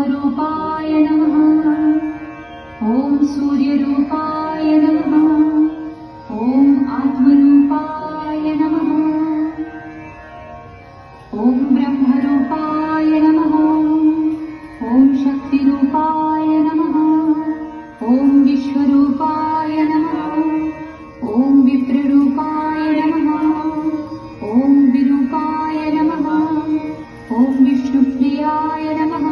ब्रह्मरूपाय नमः। ॐ सूर्यरूपाय नमः। ॐ आत्मरूपाय नमः। ॐ ब्रह्मरूपाय नमः। ॐ शक्तिरूपाय नमः। ॐ विश्वरूपाय नमः। ॐ विप्ररूपाय नमः। ॐ विरूपाय नमः। ॐ विष्णुप्रियाय नमः।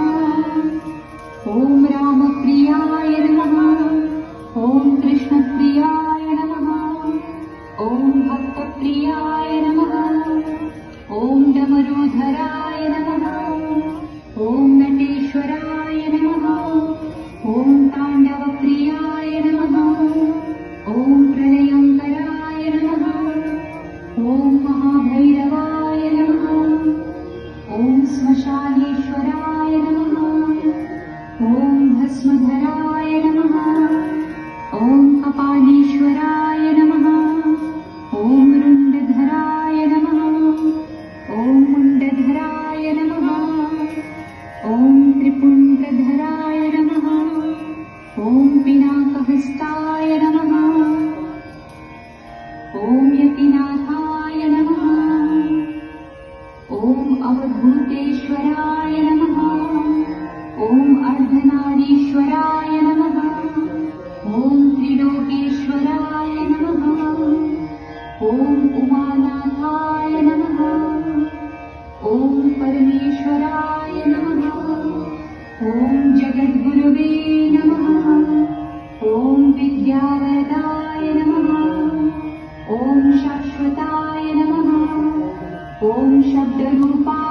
ॐ रामप्रियाय नमः। ॐ कृष्णप्रियाय नमः। ॐ भक्तप्रियाय नमः। ॐ डमरूधराय नमः। ॐ नटेश्वराय नमः। ॐ ताण्डवप्रियाय नमः। ॐ प्रलयङ्कराय नमः। ॐ महाभैरवाय नमः। ॐ श्मशानेश्वराय नमः। ॐ भस्मधराय नमः। ॐ कपालीश्वराय नमः। ॐ रुण्डधराय नमः। ॐ मुण्डधराय नमः। ॐ त्रिपुण्ड्रधराय नमः। ॐ पिनाकहस्ताय नमः। ॐ यतिनाथाय नमः। ॐ अवधूतेश्वराय नमः। ॐ अर्धनारीश्वराय नमः। ॐ त्रिलोकेश्वराय नमः। ॐ उमानाथाय नमः। ॐ परमेश्वराय नमः। ॐ जगद्गुरुवे नमः। ॐ विद्यावरदाय नमः। ॐ शाश्वताय नमः। ॐ शब्दरूपाय